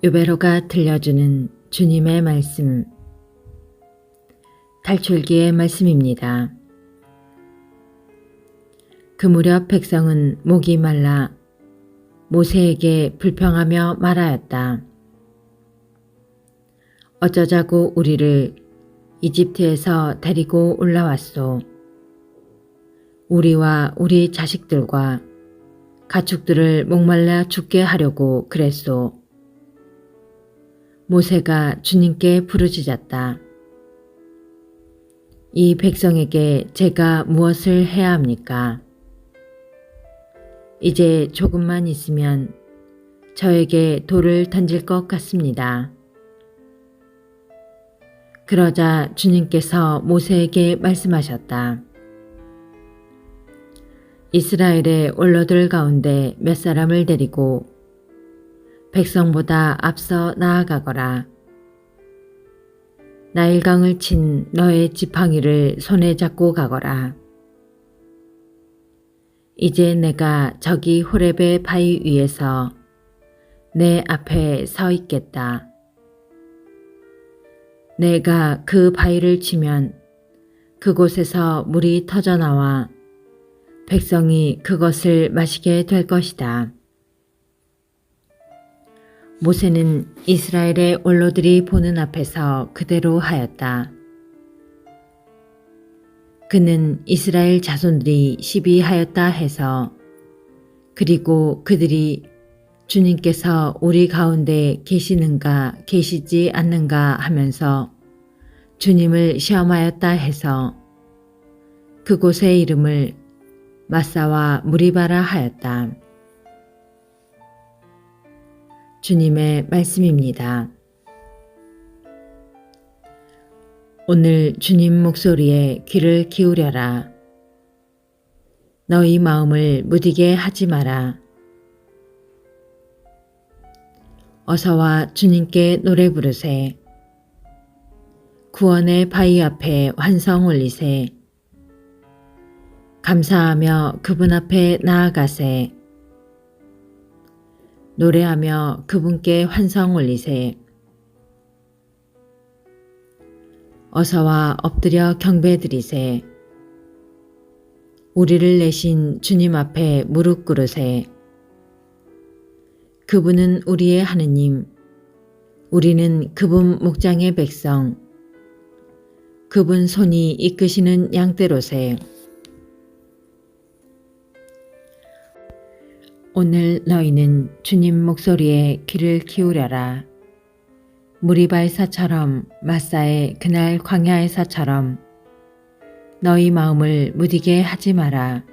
유베로가 들려주는 주님의 말씀, 탈출기의 말씀입니다. 그 무렵 백성은 목이 말라 모세에게 불평하며 말하였다. 어쩌자고 우리를 이집트에서 데리고 올라왔소. 우리와 우리 자식들과 가축들을 목말라 죽게 하려고 그랬소. 모세가 주님께 부르짖었다. 이 백성에게 제가 무엇을 해야 합니까? 이제 조금만 있으면 저에게 돌을 던질 것 같습니다. 그러자 주님께서 모세에게 말씀하셨다. 이스라엘의 원로들 가운데 몇 사람을 데리고 백성보다 앞서 나아가거라. 나일강을 친 너의 지팡이를 손에 잡고 가거라. 이제 내가 저기 호렙의 바위 위에서 내 앞에 서 있겠다. 내가 그 바위를 치면 그곳에서 물이 터져나와 백성이 그것을 마시게 될 것이다. 모세는 이스라엘의 원로들이 보는 앞에서 그대로 하였다. 그는 이스라엘 자손들이 시비하였다 해서 그리고 그들이 주님께서 우리 가운데 계시는가 계시지 않는가 하면서 주님을 시험하였다 해서 그곳의 이름을 마사와 무리바라 하였다. 주님의 말씀입니다. 오늘 주님 목소리에 귀를 기울여라. 너희 마음을 무디게 하지 마라. 어서와 주님께 노래 부르세. 구원의 바위 앞에 환성 올리세. 감사하며 그분 앞에 나아가세. 노래하며 그분께 환성 올리세. 어서와 엎드려 경배드리세. 우리를 내신 주님 앞에 무릎 꿇으세. 그분은 우리의 하느님, 우리는 그분 목장의 백성, 그분 손이 이끄시는 양떼로세. 오늘 너희는 주님 목소리에 귀를 기울여라. 무리바에서처럼 마사의 그날 광야에서처럼 너희 마음을 무디게 하지 마라.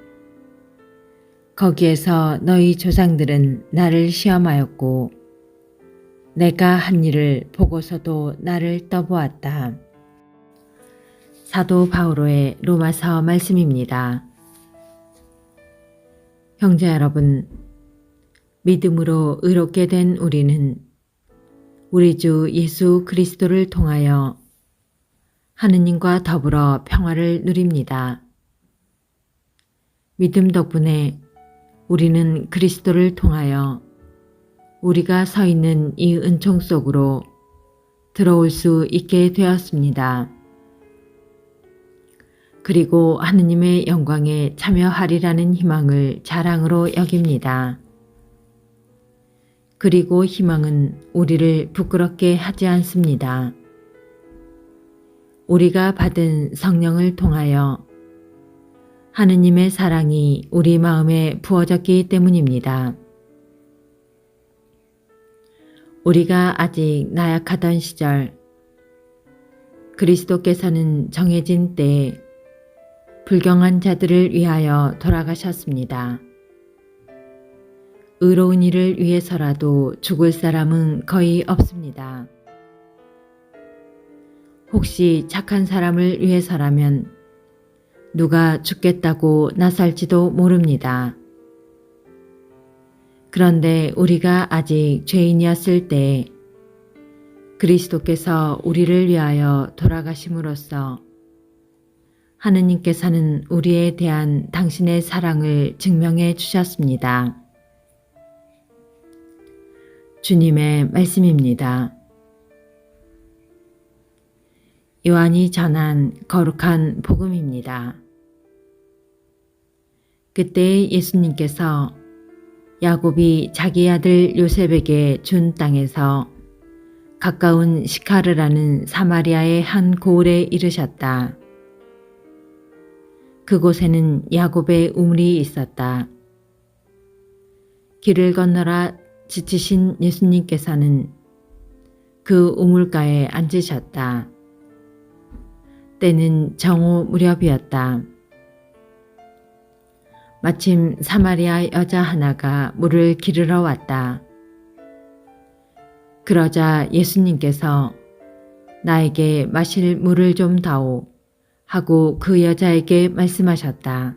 거기에서 너희 조상들은 나를 시험하였고 내가 한 일을 보고서도 나를 떠보았다. 사도 바오로의 로마서 말씀입니다. 형제 여러분, 믿음으로 의롭게 된 우리는 우리 주 예수 그리스도를 통하여 하느님과 더불어 평화를 누립니다. 믿음 덕분에 우리는 그리스도를 통하여 우리가 서 있는 이 은총 속으로 들어올 수 있게 되었습니다. 그리고 하느님의 영광에 참여하리라는 희망을 자랑으로 여깁니다. 그리고 희망은 우리를 부끄럽게 하지 않습니다. 우리가 받은 성령을 통하여 하느님의 사랑이 우리 마음에 부어졌기 때문입니다. 우리가 아직 나약하던 시절 그리스도께서는 정해진 때에 불경한 자들을 위하여 돌아가셨습니다. 의로운 일을 위해서라도 죽을 사람은 거의 없습니다. 혹시 착한 사람을 위해서라면 누가 죽겠다고 나설지도 모릅니다. 그런데 우리가 아직 죄인이었을 때 그리스도께서 우리를 위하여 돌아가심으로써 하느님께서는 우리에 대한 당신의 사랑을 증명해 주셨습니다. 주님의 말씀입니다. 요한이 전한 거룩한 복음입니다. 그때 예수님께서 야곱이 자기 아들 요셉에게 준 땅에서 가까운 시카르라는 사마리아의 한 고을에 이르셨다. 그곳에는 야곱의 우물이 있었다. 길을 건너라 지치신 예수님께서는 그 우물가에 앉으셨다. 때는 정오 무렵이었다. 마침 사마리아 여자 하나가 물을 기르러 왔다. 그러자 예수님께서 나에게 마실 물을 좀 다오 하고 그 여자에게 말씀하셨다.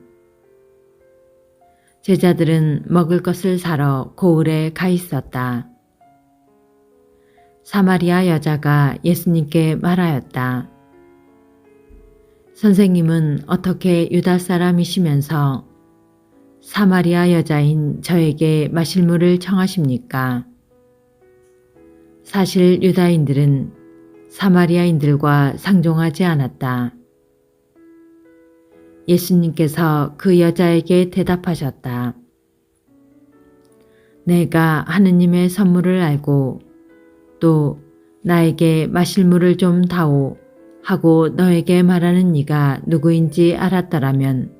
제자들은 먹을 것을 사러 고을에 가 있었다. 사마리아 여자가 예수님께 말하였다. 선생님은 어떻게 유다 사람이시면서 사마리아 여자인 저에게 마실 물을 청하십니까? 사실 유다인들은 사마리아인들과 상종하지 않았다. 예수님께서 그 여자에게 대답하셨다. 내가 하느님의 선물을 알고 또 나에게 마실 물을 좀 다오 하고 너에게 말하는 이가 누구인지 알았더라면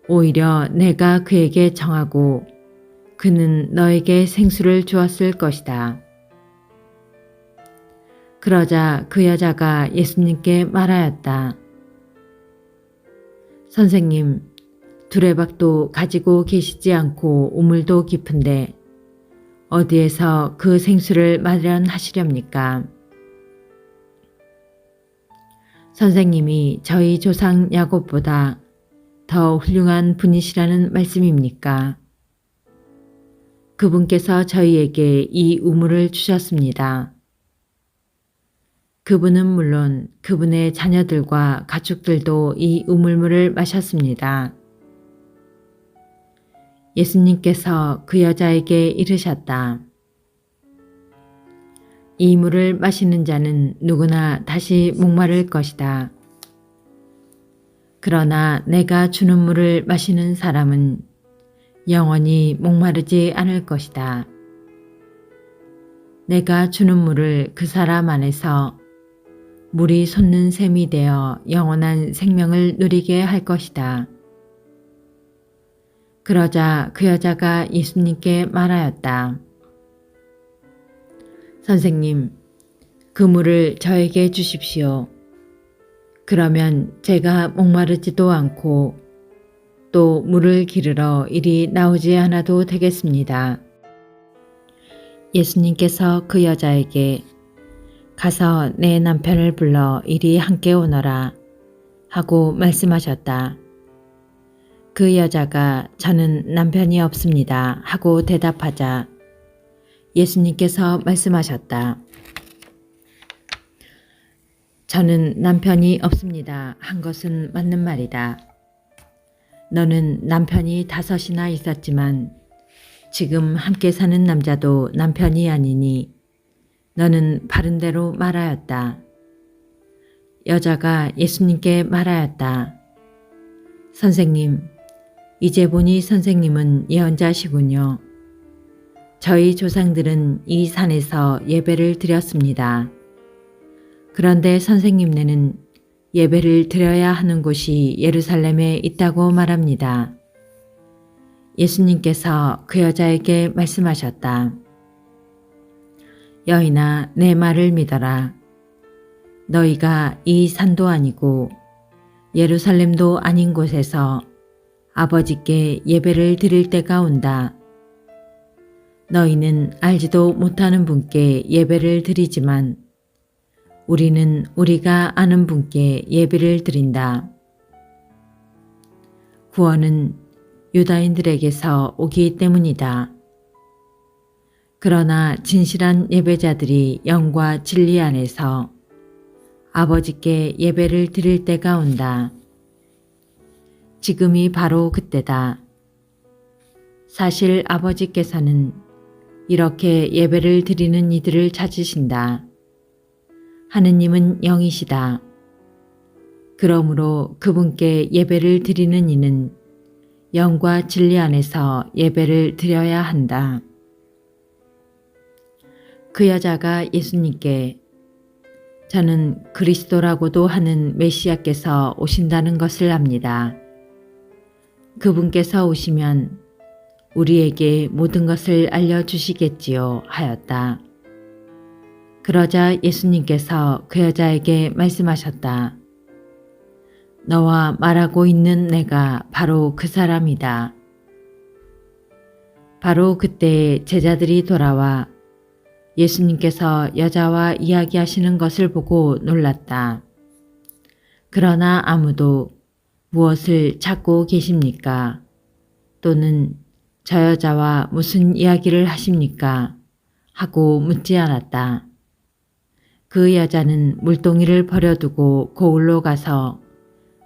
오히려 내가 그에게 청하고 그는 너에게 생수를 주었을 것이다. 그러자 그 여자가 예수님께 말하였다. 선생님, 두레박도 가지고 계시지 않고 우물도 깊은데 어디에서 그 생수를 마련하시렵니까? 선생님이 저희 조상 야곱보다 더 훌륭한 분이시라는 말씀입니까? 그분께서 저희에게 이 우물을 주셨습니다. 그분은 물론 그분의 자녀들과 가축들도 이 우물물을 마셨습니다. 예수님께서 그 여자에게 이르셨다. 이 물을 마시는 자는 누구나 다시 목마를 것이다. 그러나 내가 주는 물을 마시는 사람은 영원히 목마르지 않을 것이다. 내가 주는 물을 그 사람 안에서 물이 솟는 샘이 되어 영원한 생명을 누리게 할 것이다. 그러자 그 여자가 예수님께 말하였다. 선생님, 그 물을 저에게 주십시오. 그러면 제가 목마르지도 않고 또 물을 기르러 이리 나오지 않아도 되겠습니다. 예수님께서 그 여자에게 가서 내 남편을 불러 이리 함께 오너라 하고 말씀하셨다. 그 여자가 저는 남편이 없습니다 하고 대답하자 예수님께서 말씀하셨다. 저는 남편이 없습니다 한 것은 맞는 말이다. 너는 남편이 5이나 있었지만 지금 함께 사는 남자도 남편이 아니니 너는 바른 대로 말하였다. 여자가 예수님께 말하였다. 선생님, 이제 보니 선생님은 예언자시군요. 저희 조상들은 이 산에서 예배를 드렸습니다. 그런데 선생님네는 예배를 드려야 하는 곳이 예루살렘에 있다고 말합니다. 예수님께서 그 여자에게 말씀하셨다. 여인아, 내 말을 믿어라. 너희가 이 산도 아니고 예루살렘도 아닌 곳에서 아버지께 예배를 드릴 때가 온다. 너희는 알지도 못하는 분께 예배를 드리지만 우리는 우리가 아는 분께 예배를 드린다. 구원은 유다인들에게서 오기 때문이다. 그러나 진실한 예배자들이 영과 진리 안에서 아버지께 예배를 드릴 때가 온다. 지금이 바로 그때다. 사실 아버지께서는 이렇게 예배를 드리는 이들을 찾으신다. 하느님은 영이시다. 그러므로 그분께 예배를 드리는 이는 영과 진리 안에서 예배를 드려야 한다. 그 여자가 예수님께 저는 그리스도라고도 하는 메시아께서 오신다는 것을 압니다. 그분께서 오시면 우리에게 모든 것을 알려주시겠지요 하였다. 그러자 예수님께서 그 여자에게 말씀하셨다. 너와 말하고 있는 내가 바로 그 사람이다. 바로 그때 제자들이 돌아와 예수님께서 여자와 이야기하시는 것을 보고 놀랐다. 그러나 아무도 무엇을 찾고 계십니까? 또는 저 여자와 무슨 이야기를 하십니까? 하고 묻지 않았다. 그 여자는 물동이를 버려두고 거울로 가서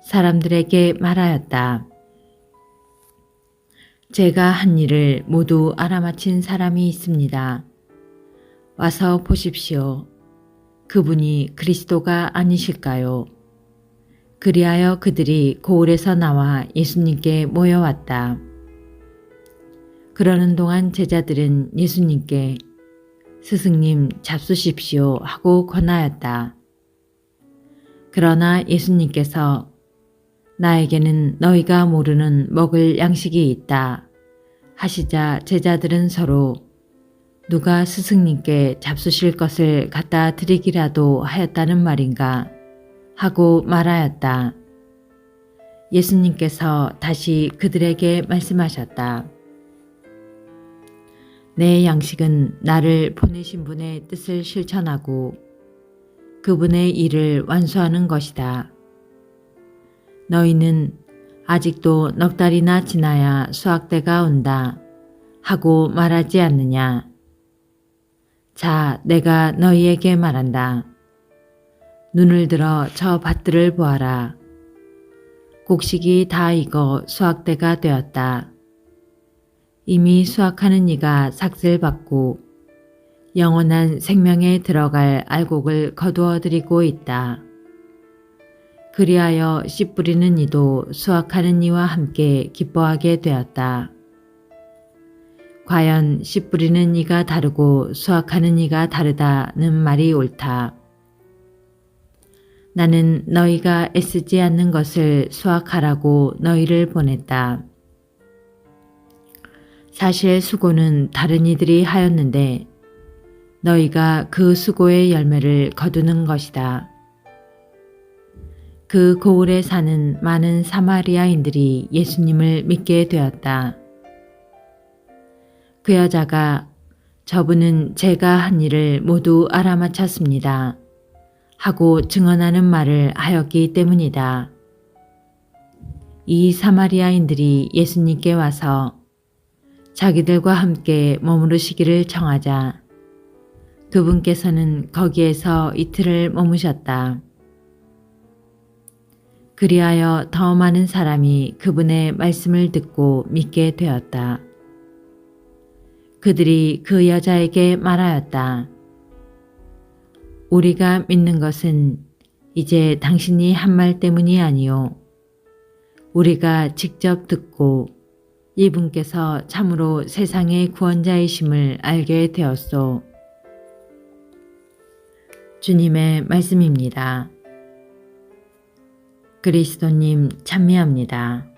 사람들에게 말하였다. 제가 한 일을 모두 알아맞힌 사람이 있습니다. 와서 보십시오. 그분이 그리스도가 아니실까요? 그리하여 그들이 거울에서 나와 예수님께 모여왔다. 그러는 동안 제자들은 예수님께 스승님 잡수십시오 하고 권하였다. 그러나 예수님께서 나에게는 너희가 모르는 먹을 양식이 있다 하시자 제자들은 서로 누가 스승님께 잡수실 것을 갖다 드리기라도 하였다는 말인가 하고 말하였다. 예수님께서 다시 그들에게 말씀하셨다. 내 양식은 나를 보내신 분의 뜻을 실천하고 그분의 일을 완수하는 것이다. 너희는 아직도 넉 달이나 지나야 수확때가 온다 하고 말하지 않느냐. 자, 내가 너희에게 말한다. 눈을 들어 저 밭들을 보아라. 곡식이 다 익어 수확때가 되었다. 이미 수확하는 이가 삭슬 받고 영원한 생명에 들어갈 알곡을 거두어 드리고 있다. 그리하여 씨 뿌리는 이도 수확하는 이와 함께 기뻐하게 되었다. 과연 씨 뿌리는 이가 다르고 수확하는 이가 다르다는 말이 옳다. 나는 너희가 애쓰지 않는 것을 수확하라고 너희를 보냈다. 사실 수고는 다른 이들이 하였는데 너희가 그 수고의 열매를 거두는 것이다. 그 고을에 사는 많은 사마리아인들이 예수님을 믿게 되었다. 그 여자가 저분은 제가 한 일을 모두 알아맞혔습니다 하고 증언하는 말을 하였기 때문이다. 이 사마리아인들이 예수님께 와서 자기들과 함께 머무르시기를 청하자 그분께서는 거기에서 이틀을 머무셨다. 그리하여 더 많은 사람이 그분의 말씀을 듣고 믿게 되었다. 그들이 그 여자에게 말하였다. 우리가 믿는 것은 이제 당신이 한 말 때문이 아니요. 우리가 직접 듣고 이분께서 참으로 세상의 구원자이심을 알게 되었소. 주님의 말씀입니다. 그리스도님 찬미합니다.